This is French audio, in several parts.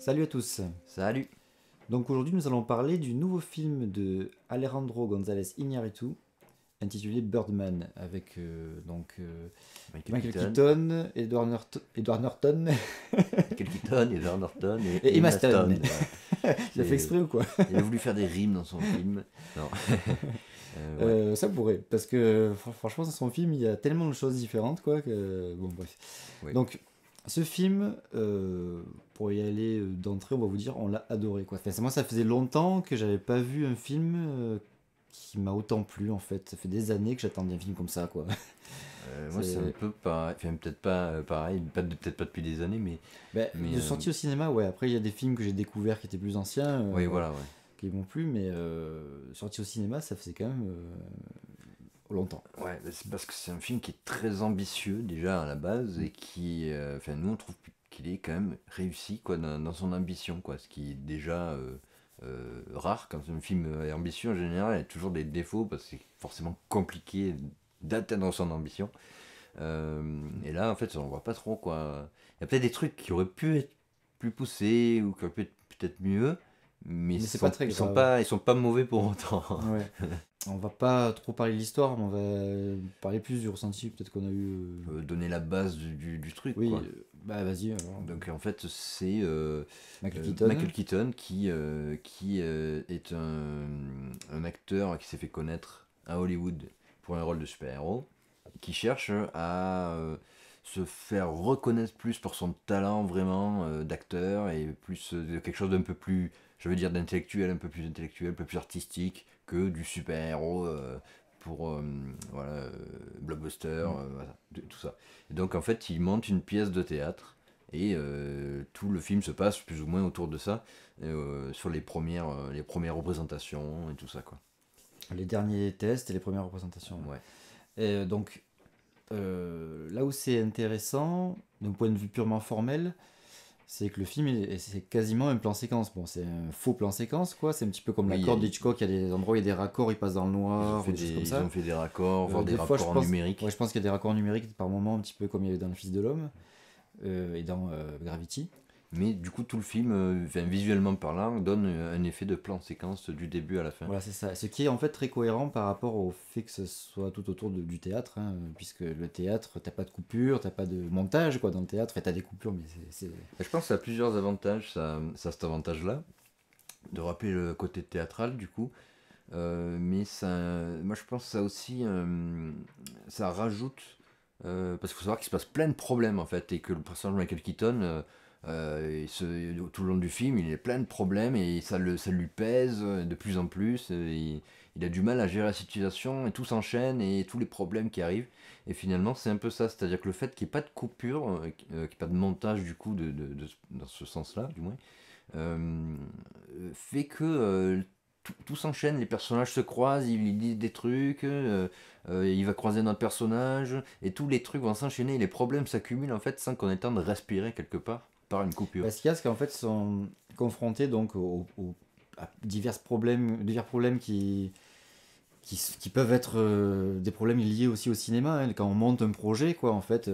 Salut à tous. Salut. Donc aujourd'hui nous allons parler du nouveau film de Alejandro González Iñárritu intitulé Birdman avec Michael Keaton. Keaton, Edward Norton Michael Keaton, Edward Norton et et Emma Emma Stone. Stone. Tu l'as fait exprès ou quoi? Il a voulu faire des rimes dans son film. Non. Ouais. Ça pourrait, parce que franchement dans son film il y a tellement de choses différentes quoi que... Bon bref. Oui. Donc ce film, pour y aller d'entrée on va vous dire on l'a adoré quoi. Enfin, moi ça faisait longtemps que j'avais pas vu un film qui m'a autant plu en fait. Ça fait des années que j'attendais un film comme ça quoi. Moi c'est un peu pareil. Enfin, peut-être pas pareil, peut-être pas depuis des années, mais. Ben, de sortie au cinéma, ouais. Après il y a des films que j'ai découverts qui étaient plus anciens. Oui, voilà, ouais. Qui m'ont plu, mais sorti au cinéma ça faisait quand même longtemps. Ouais, c'est parce que c'est un film qui est très ambitieux déjà à la base et qui, enfin nous on trouve qu'il est quand même réussi quoi dans son ambition quoi, ce qui est déjà rare quand un film est ambitieux en général, il y a toujours des défauts parce que c'est forcément compliqué d'atteindre son ambition. Et là en fait on voit pas trop quoi. Il y a peut-être des trucs qui auraient pu être plus poussés ou qui auraient pu être peut-être mieux, mais c'est pas très ils sont grave. ils sont pas mauvais pour autant. Ouais. On va pas trop parler de l'histoire, mais on va parler plus du ressenti peut-être qu'on a eu. Donner la base du truc Oui, quoi. bah vas-y alors. Donc en fait c'est Michael Keaton. Qui est un acteur qui s'est fait connaître à Hollywood pour un rôle de super-héros, qui cherche à se faire reconnaître plus pour son talent vraiment d'acteur et plus de quelque chose d'un peu plus, je veux dire d'intellectuel, un peu plus intellectuel, un peu plus artistique que du super-héros pour voilà, blockbuster, voilà, tout ça. Et donc en fait il monte une pièce de théâtre et tout le film se passe plus ou moins autour de ça, sur les premières représentations et tout ça quoi. Les derniers tests et les premières représentations. Ouais. Et donc là où c'est intéressant, d'un point de vue purement formel, c'est que le film c'est quasiment un plan séquence. Bon, c'est un faux plan séquence quoi. C'est un petit peu comme Oui, la corde d'Hitchcock. Il y a des endroits où il y a des raccords, ils passent dans le noir, ou des choses comme ils ça. ont fait des raccords, voire des Des fois, raccords en numérique. ouais, je pense qu'il y a des raccords numériques par moment, un petit peu comme il y avait dans Le Fils de l'Homme et dans Gravity. Mais du coup, tout le film, visuellement parlant, donne un effet de plan séquence du début à la fin. Voilà, c'est ça. Ce qui est en fait très cohérent par rapport au fait que ce soit tout autour du théâtre, hein, puisque le théâtre, t'as pas de coupure, t'as pas de montage quoi dans le théâtre. Enfin, t'as des coupures, mais c'est... Je pense que ça a plusieurs avantages, ça a cet avantage-là, de rappeler le côté théâtral du coup. Mais ça, moi je pense que ça aussi, ça rajoute, parce qu'il faut savoir qu'il se passe plein de problèmes en fait, et que le personnage de Michael Keaton, tout le long du film, il a plein de problèmes et ça lui pèse de plus en plus. Il a du mal à gérer la situation et tout s'enchaîne et tous les problèmes qui arrivent. Et finalement, c'est un peu ça, c'est-à-dire que le fait qu'il n'y ait pas de coupure, qu'il n'y ait pas de montage du coup, dans ce sens-là, du moins, euh, fait que tout s'enchaîne, les personnages se croisent, ils disent des trucs, il va croiser notre personnage, et tous les trucs vont s'enchaîner, et les problèmes s'accumulent en fait sans qu'on ait le temps de respirer quelque part par une coupure. Parce qu'il y a ce qu'en fait sont confrontés donc à divers problèmes qui peuvent être des problèmes liés aussi au cinéma. Hein. Quand on monte un projet, quoi, en fait,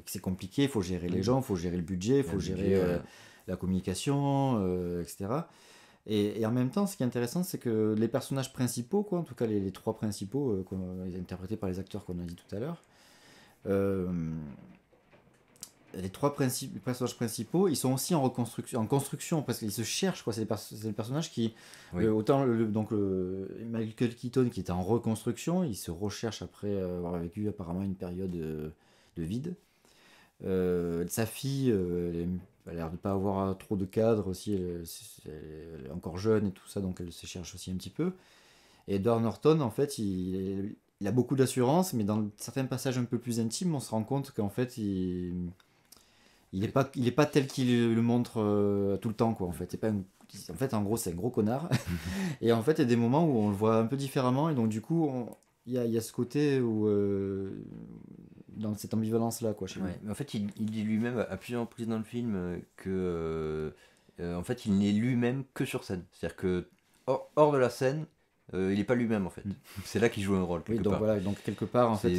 c'est compliqué. Il faut gérer les gens, il faut gérer le budget, il faut gérer la communication, etc. Et en même temps, ce qui est intéressant, c'est que les personnages principaux, quoi, en tout cas les trois principaux, interprétés par les acteurs qu'on a dit tout à l'heure, euh, les personnages principaux, ils sont aussi en construction parce qu'ils se cherchent, quoi. C'est des personnages qui, Oui. autant Michael Keaton qui est en reconstruction, il se recherche après avoir vécu apparemment une période de vide. Sa fille, elle a l'air de pas avoir trop de cadre aussi, elle est encore jeune et tout ça, donc elle se cherche aussi un petit peu. Et Edward Norton, en fait, il a beaucoup d'assurance, mais dans certains passages un peu plus intimes, on se rend compte qu'en fait, il est pas tel qu'il le montre tout le temps quoi en fait. En fait en gros c'est un gros connard et en fait il y a des moments où on le voit un peu différemment et donc du coup il y a ce côté où dans cette ambivalence là quoi chez lui. Ouais. Mais en fait, il dit lui-même à plusieurs reprises dans le film que en fait, il n'est lui-même que sur scène. C'est-à-dire que hors de la scène, il est pas lui-même en fait. C'est là qu'il joue un rôle Oui, quelque donc part. voilà, donc quelque part, en fait,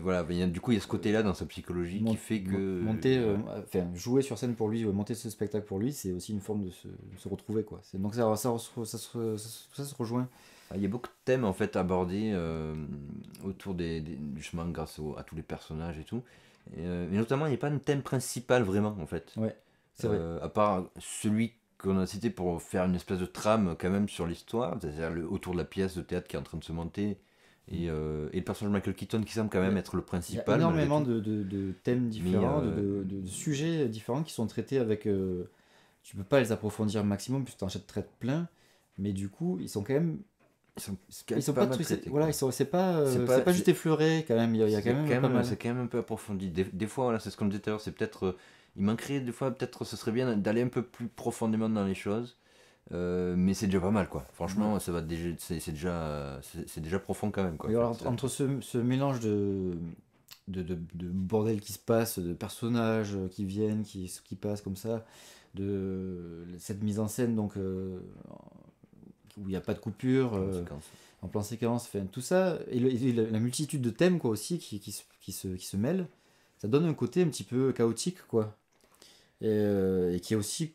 Voilà, du coup il y a ce côté-là dans sa psychologie qui fait que monter, voilà. enfin, jouer sur scène pour lui, monter ce spectacle pour lui, c'est aussi une forme de se retrouver, quoi. Donc ça se rejoint. Il y a beaucoup de thèmes en fait abordés autour justement grâce à tous les personnages et tout. Et notamment il n'y a pas de thème principal vraiment en fait. Ouais, c'est vrai. À part celui qu'on a cité pour faire une espèce de trame quand même sur l'histoire, c'est-à-dire autour de la pièce de théâtre qui est en train de se monter, et le personnage de Michael Keaton qui semble quand même être le Il y a principal malgré énormément tout. de thèmes différents, de sujets différents qui sont traités avec. Tu peux pas les approfondir au maximum puisque tu en traites plein, mais du coup, ils sont quand même. Quand Ils sont pas pas mal tous. traités, Voilà, quoi. c'est pas juste effleuré quand même. Il y a quand même pas mal. C'est quand même un peu approfondi. Des fois, voilà, c'est ce qu'on disait tout à l'heure, c'est peut-être. Il manquerait des fois, peut-être, ce serait bien d'aller un peu plus profondément dans les choses. Mais c'est déjà pas mal, quoi. Franchement, ça va déjà, c'est déjà profond quand même, quoi. Mais En alors, fait. entre ce mélange de bordel qui se passe, de personnages qui viennent, qui passent comme ça, de cette mise en scène donc où il n'y a pas de coupure, Conséquence. en plan séquence, enfin, tout ça, et la multitude de thèmes quoi aussi qui se mêlent, ça donne un côté un petit peu chaotique quoi, et qui est aussi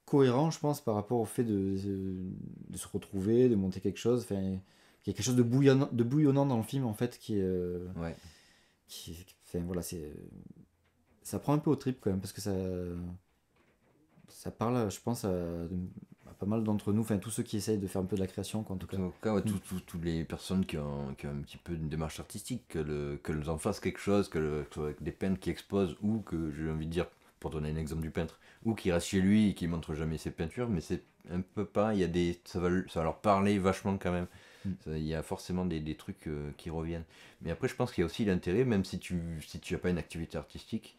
cohérent je pense par rapport au fait de se retrouver, de monter quelque chose, enfin, il y a quelque chose de bouillonnant dans le film en fait qui est Ouais. enfin voilà, ça prend un peu au trip quand même parce que ça parle je pense à pas mal d'entre nous, enfin tous ceux qui essayent de faire un peu de la création quoi, en tout cas. En tout cas, ouais, toutes les personnes qui ont un petit peu une démarche artistique, qu'elles en fassent quelque chose, que ce soit des peintres qui exposent, ou que, j'ai envie de dire, pour donner un exemple du peintre, ou qui reste chez lui et qui montre jamais ses peintures, mais c'est un peu pareil, ça va leur parler vachement quand même. Mm. Il y a forcément des trucs qui reviennent. Mais après, je pense qu'il y a aussi l'intérêt, même si tu n'as pas une activité artistique,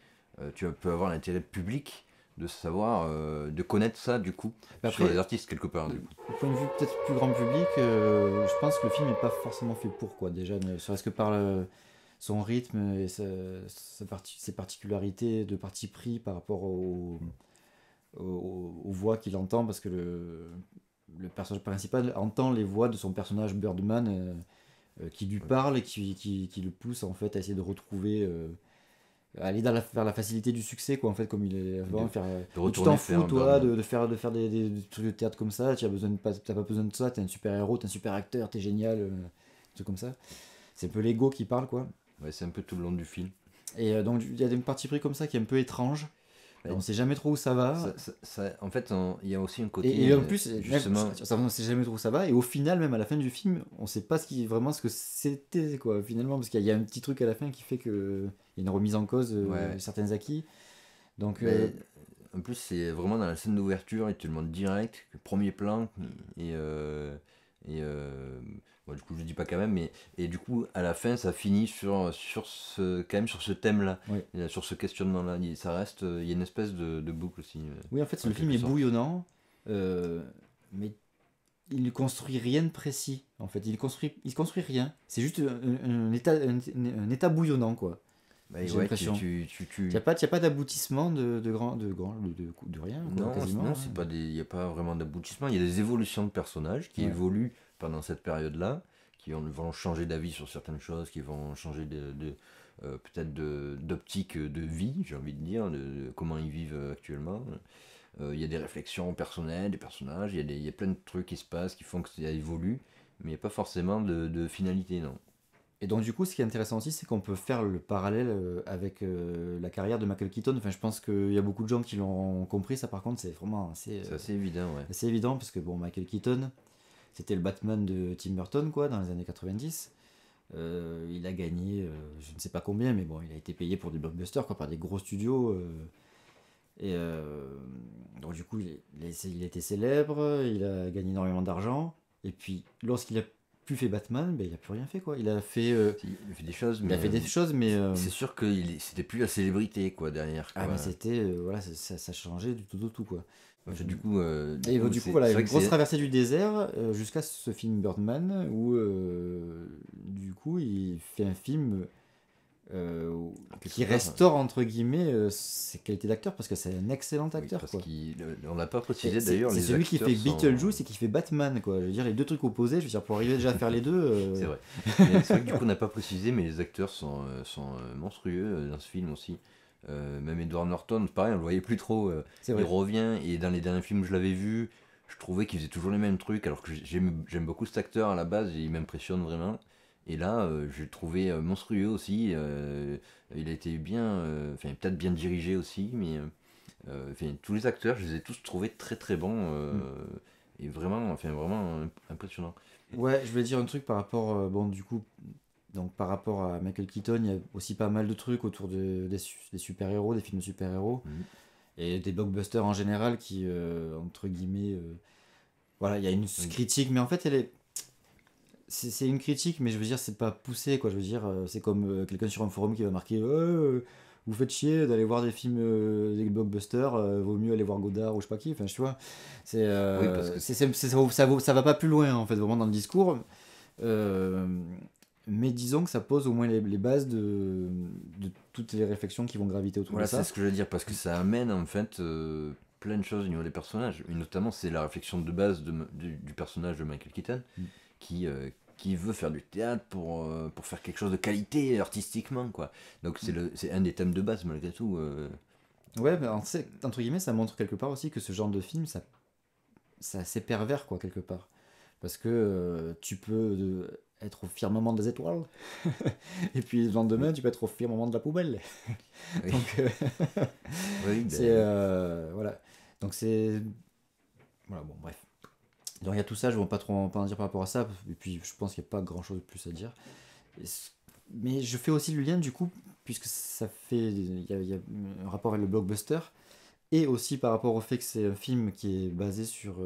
tu peux avoir l'intérêt public de savoir, de connaître ça du coup, Mais sur après, les artistes quelque part. Du coup. au point de vue peut-être plus grand public, je pense que le film n'est pas forcément fait pour quoi déjà, ne serait-ce que par son rythme et ses particularités de parti pris par rapport aux voix qu'il entend, parce que le personnage principal entend les voix de son personnage Birdman qui lui parle et qui le pousse en fait à essayer de retrouver, aller vers la facilité du succès quoi en fait, comme il est avant, faire De tu retourner t'en faire fous un toi Birdman. de faire des trucs de théâtre comme ça, t'as pas besoin de ça, t'es un super héros, t'es un super acteur, t'es génial, des trucs comme ça. C'est un peu l'ego qui parle quoi. Ouais, c'est un peu tout le long du film. Et donc il y a des parties pris comme ça qui est un peu étrange. Ouais. On sait jamais trop où ça va. En fait, il y a aussi un côté. Et en plus, justement. on sait jamais trop où ça va. Et au final, même à la fin du film, on sait pas vraiment ce que c'était, quoi, finalement. Parce qu'il y a un petit truc à la fin qui fait qu'il y a une remise en cause Ouais. de certains acquis. Donc, Mais, en plus, c'est vraiment dans la scène d'ouverture, il te le montre direct, le premier plan, et bon, du coup, je dis pas quand même, mais et du coup, à la fin, ça finit quand même sur ce thème-là, ouais. sur ce questionnement-là. Ça reste, il y a une espèce de boucle aussi. Oui, en fait, En le film quelque est sorte. bouillonnant, mais il ne construit rien de précis. En fait, il construit rien. C'est juste un état bouillonnant, quoi. Bah, J'ai ouais, l'impression. Il n'y a pas d'aboutissement de rien, quoi, Non, quasiment. non, il n'y a pas vraiment d'aboutissement. Il y a des évolutions de personnages qui Ouais. évoluent pendant cette période-là, vont changer d'avis sur certaines choses, qui vont changer peut-être d'optique de vie, j'ai envie de dire, de comment ils vivent actuellement. Il y a des réflexions personnelles, des personnages, il y a plein de trucs qui se passent, qui font que ça évolue, mais il n'y a pas forcément de finalité, non. Et donc, du coup, ce qui est intéressant aussi, c'est qu'on peut faire le parallèle avec la carrière de Michael Keaton. Enfin, je pense qu'il y a beaucoup de gens qui l'ont compris. Ça, par contre, c'est vraiment C'est assez évident, ouais. assez évident parce que, bon, Michael Keaton, c'était le Batman de Tim Burton, quoi, dans les années 90. Il a gagné, je ne sais pas combien, mais bon, il a été payé pour des blockbusters, quoi, par des gros studios. Donc, du coup, il a été célèbre, il a gagné énormément d'argent. Et puis, lorsqu'il a plus fait Batman, ben, il a plus rien fait, quoi. Il a fait Il a fait des choses, il a fait des choses, mais c'est sûr que c'était plus la célébrité, quoi, derrière. ah, Quoi. mais c'était voilà, ça changeait du tout au tout, quoi. Du coup, Et du coup, voilà, c'est vrai une que grosse traversée du désert jusqu'à ce film Birdman où du coup il fait un film Quelque qui part, restaure entre guillemets ses qualités d'acteur parce que c'est un excellent oui, acteur parce quoi. on n'a pas précisé C'est d'ailleurs, c'est les celui qui acteurs fait sont. Beetlejuice et qui fait Batman quoi. Je veux dire les deux trucs opposés, je veux dire pour arriver déjà à faire les deux. C'est vrai. Mais c'est vrai que du coup, on n'a pas précisé, mais les acteurs sont monstrueux dans ce film aussi. Même Edward Norton, pareil, on le voyait plus trop. C'est Il vrai. revient, et dans les derniers films où je l'avais vu, je trouvais qu'il faisait toujours les mêmes trucs, alors que j'aime beaucoup cet acteur à la base, et il m'impressionne vraiment. Et là, je l'ai trouvé monstrueux aussi. Il a été bien, enfin, peut-être bien dirigé aussi, mais enfin, tous les acteurs, je les ai tous trouvés très très bons, Mm. et vraiment, enfin, vraiment impressionnants. Ouais, je voulais dire un truc par rapport bon du coup donc par rapport à Michael Keaton, il y a aussi pas mal de trucs autour des super-héros, des films de super-héros Mhm. et des blockbusters en général qui entre guillemets voilà, il y a une Oui. critique mais en fait elle est c'est une critique, mais je veux dire, c'est pas poussé, quoi. Je veux dire, c'est comme quelqu'un sur un forum qui va marquer vous faites chier d'aller voir des films, des blockbusters, vaut mieux aller voir Godard ou je sais pas qui. Enfin, tu vois, Oui, parce que ça va pas plus loin, en fait, vraiment dans le discours. Euh, mais disons que ça pose au moins les bases de toutes les réflexions qui vont graviter autour de voilà, c'est ça. ce que je veux dire, parce que ça amène en fait plein de choses au niveau des personnages. Et notamment, c'est la réflexion de base du personnage de Michael Keaton Mm. qui, euh, qui veut faire du théâtre pour faire quelque chose de qualité artistiquement, quoi. Donc, c'est un des thèmes de base, malgré tout. Ouais, mais entre guillemets, ça montre quelque part aussi que ce genre de film, c'est assez pervers, quoi, quelque part. Parce que tu peux être au firmament des étoiles, et puis le Oui, lendemain, tu peux être au firmament de la poubelle. oui, Donc, oui, c'est. ben, Voilà. Donc, c'est. Voilà, bon, bref. Donc, il y a tout ça, je ne vais pas trop pas en dire par rapport à ça, et puis je pense qu'il n'y a pas grand chose de plus à dire. Mais je fais aussi le lien, du coup, puisque ça fait. Il y a un rapport avec le blockbuster, et aussi par rapport au fait que c'est un film qui est basé sur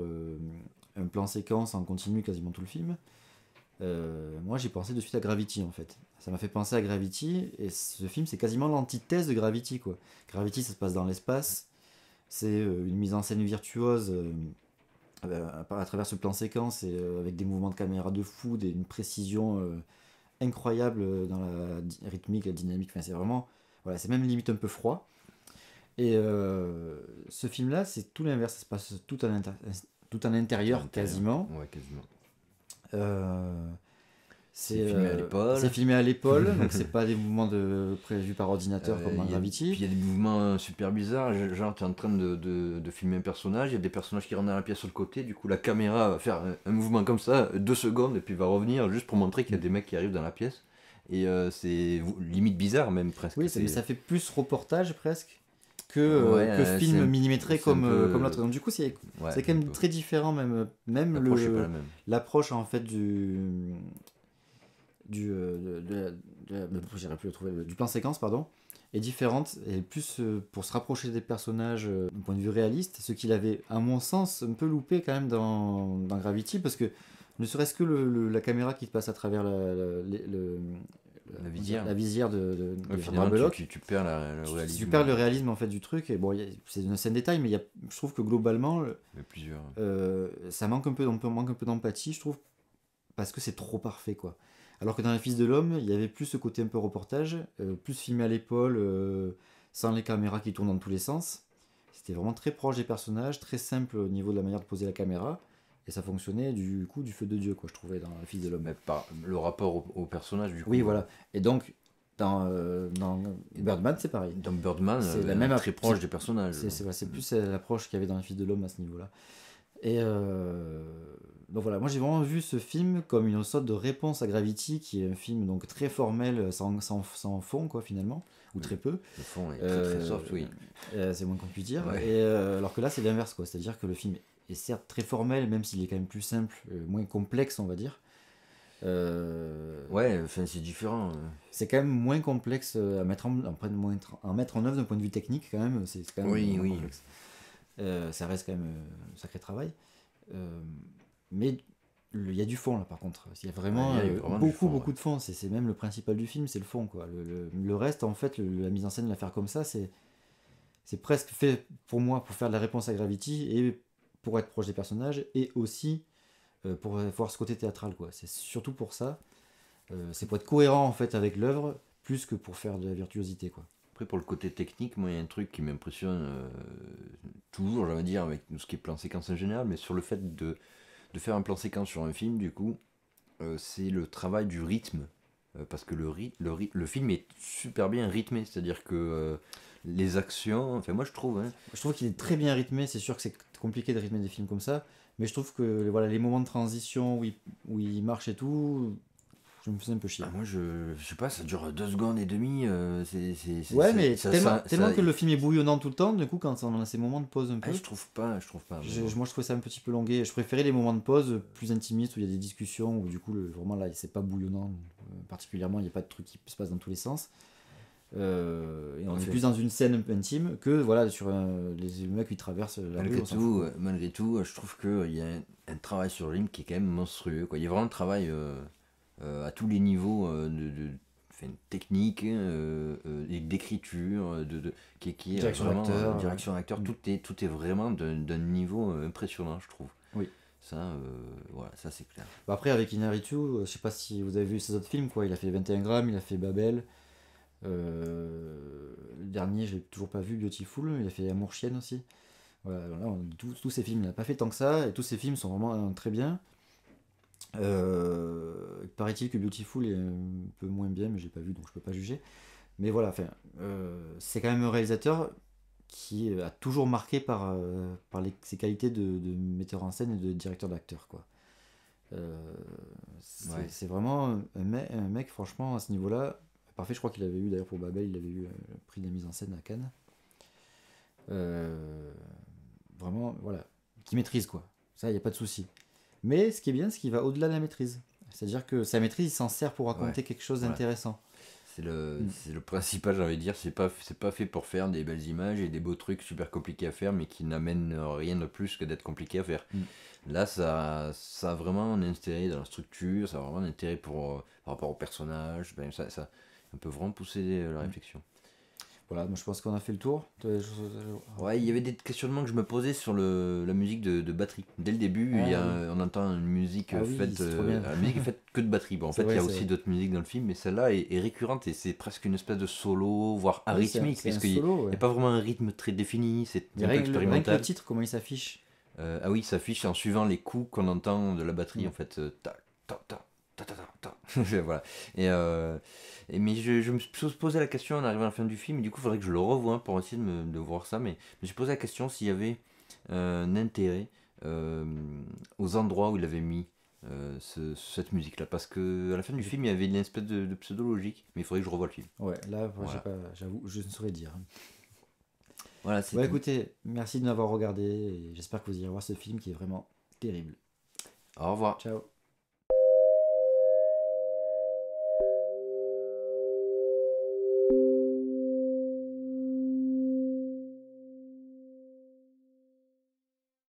un plan séquence en continu quasiment tout le film. Moi j'ai pensé de suite à Gravity en fait. Ça m'a fait penser à Gravity et ce film c'est quasiment l'antithèse de Gravity quoi. Gravity ça se passe dans l'espace, c'est une mise en scène virtuose à travers ce plan séquence et avec des mouvements de caméra de fou, une précision incroyable dans la rythmique, la dynamique, enfin c'est vraiment, voilà c'est même limite un peu froid. Et ce film là c'est tout l'inverse, ça se passe tout en à intérieur l'intérieur. quasiment. Ouais, quasiment. Euh, C'est C'est filmé à l'épaule. filmé à l'épaule, donc c'est pas des mouvements prévus par ordinateur comme dans Puis Gravity. il y a des mouvements super bizarres, genre tu es en train de filmer un personnage, il y a des personnages qui rentrent dans la pièce sur le côté, du coup la caméra va faire un mouvement comme ça, 2 secondes, et puis va revenir juste pour montrer qu'il y a des mecs qui arrivent dans la pièce. Et c'est limite bizarre même presque. Oui, mais ça fait plus reportage presque Ouais, que film millimétré c'est un comme peu... l'autre. Donc du coup, Ouais, c'est quand un même peu. très différent, même L'approche c'est pas la même. l'approche en fait j'irai plus le trouver, du plan séquence, pardon, est différente et plus pour se rapprocher des personnages d'un point de vue réaliste, ce qu'il avait, à mon sens, un peu loupé quand même dans Gravity, parce que ne serait-ce que la caméra qui te passe à travers La visière. la visière Ouais, de Sandra finalement Bullock, tu perds le réalisme. tu perds le réalisme en fait du truc, et bon, c'est une scène détail, mais je trouve que globalement, Il y a plusieurs. ça manque un peu, manque un peu d'empathie, je trouve, parce que c'est trop parfait quoi. Alors que dans Les Fils de l'Homme, il y avait plus ce côté un peu reportage, plus filmé à l'épaule, sans les caméras qui tournent dans tous les sens. C'était vraiment très proche des personnages, très simple au niveau de la manière de poser la caméra, et ça fonctionnait du coup du feu de Dieu quoi, je trouvais dans Les Fils de l'Homme. Mais par le rapport au personnage du coup. Oui voilà. Et donc dans Birdman c'est pareil. Dans Birdman, C'est la même très proche des personnages. c'est plus l'approche qu'il y avait dans Les Fils de l'Homme à ce niveau-là. Et donc voilà, moi j'ai vraiment vu ce film comme une sorte de réponse à Gravity, qui est un film donc très formel, sans fond quoi finalement, ou Oui. très peu. Le fond est très très soft, oui. C'est moins qu'on puisse dire. Ouais. Et alors que là c'est l'inverse quoi, c'est-à-dire que le film est certes très formel, même s'il est quand même plus simple, moins complexe on va dire. Ouais, enfin c'est différent. C'est quand même moins complexe à mettre en mettre en œuvre d'un point de vue technique quand même, c'est quand même Oui, moins oui. complexe. Ça reste quand même un sacré travail. Mais il y a du fond là par contre. Il y a vraiment, Ouais, il y a vraiment du beaucoup fond, beaucoup ouais. de fond. C'est même le principal du film, c'est le fond quoi. Le reste en fait, la mise en scène, la faire comme ça, c'est presque fait pour moi pour faire de la réponse à Gravity et pour être proche des personnages et aussi pour voir ce côté théâtral quoi. C'est surtout pour ça. C'est pour être cohérent en fait avec l'œuvre plus que pour faire de la virtuosité, quoi. Après, pour le côté technique, moi, il y a un truc qui m'impressionne toujours, j'allais dire, avec tout ce qui est plan séquence en général, mais sur le fait de faire un plan séquence sur un film, du coup, c'est le travail du rythme. Parce que le film est super bien rythmé, c'est-à-dire que les actions, enfin, moi je trouve, hein, Je trouve qu'il est très bien rythmé, c'est sûr que c'est compliqué de rythmer des films comme ça, mais je trouve que voilà, les moments de transition où il marche et tout, je me faisais un peu chier. moi je sais pas, ça dure 2 secondes et demie, Ouais, mais ça, tellement que le film est bouillonnant tout le temps, du coup, quand on a ces moments de pause un peu, je trouve pas. Mais bon. moi je trouvais ça un petit peu longué. Je préférais les moments de pause plus intimistes où il y a des discussions, où du coup, vraiment là, c'est pas bouillonnant, particulièrement, il n'y a pas de trucs qui se passent dans tous les sens. Et on est plus dans une scène un peu intime que voilà, sur les mecs qui traversent la rue. Malgré tout, je trouve qu'il y a un travail sur le film qui est quand même monstrueux, quoi. Il y a vraiment un travail à tous les niveaux enfin, technique, et d'écriture, qui est Direction vraiment d'acteur, direction d'acteur, tout est vraiment d'un niveau impressionnant, je trouve. Oui. Ça, voilà, ça c'est clair. Bah après, avec Inaritu, je sais pas si vous avez vu ses autres films, quoi. Il a fait 21 grammes, il a fait Babel. Le dernier, je l'ai toujours pas vu, Beautiful. Il a fait Amour Chienne aussi. Voilà, là, tous ces films, il n'a pas fait tant que ça, et tous ces films sont vraiment très bien. Paraît-il que Beautiful est un peu moins bien, mais j'ai pas vu donc je peux pas juger. Mais voilà, enfin, c'est quand même un réalisateur qui a toujours marqué par ses qualités de metteur en scène et de directeur d'acteur, quoi. C'est vraiment un mec, franchement, à ce niveau-là, parfait. Je crois qu'il avait eu, d'ailleurs pour Babel, il avait eu le prix de la mise en scène à Cannes. Vraiment, voilà, qui maîtrise, quoi. Ça, il n'y a pas de souci. Mais ce qui est bien, c'est qu'il va au-delà de la maîtrise. C'est-à-dire que sa maîtrise, il s'en sert pour raconter quelque chose d'intéressant. C'est le principal, j'ai envie de dire. C'est pas fait pour faire des belles images et des beaux trucs super compliqués à faire, mais qui n'amènent rien de plus que d'être compliqué à faire. Là, ça a vraiment un intérêt dans la structure, ça a vraiment un intérêt par rapport au personnage. Ben, ça peut vraiment pousser la réflexion. Voilà, moi je pense qu'on a fait le tour. Ouais, il y avait des questionnements que je me posais sur la musique de batterie. Dès le début, on entend une musique faite. La musique est faite que de batterie. Bon, en fait, il y a aussi d'autres musiques dans le film, mais celle-là est récurrente et c'est presque une espèce de solo, voire arythmique, parce qu'il n'y a pas vraiment un rythme très défini, c'est un peu expérimental. Rien que le titre, comment il s'affiche. Ah oui, il s'affiche en suivant les coups qu'on entend de la batterie, en fait. Ta, ta, ta, ta, ta, ta, ta. Voilà. Mais je me suis posé la question en arrivant à la fin du film, et du coup, il faudrait que je le revoie pour essayer de voir ça. Mais je me suis posé la question s'il y avait un intérêt aux endroits où il avait mis cette musique-là. Parce qu'à la fin du film, il y avait une espèce de pseudo-logique, mais il faudrait que je revoie le film. Ouais, là, voilà. J'avoue, je ne saurais dire. Voilà, c'est tout. Écoutez, merci de m'avoir regardé, et j'espère que vous irez voir ce film qui est vraiment terrible. Au revoir. Ciao.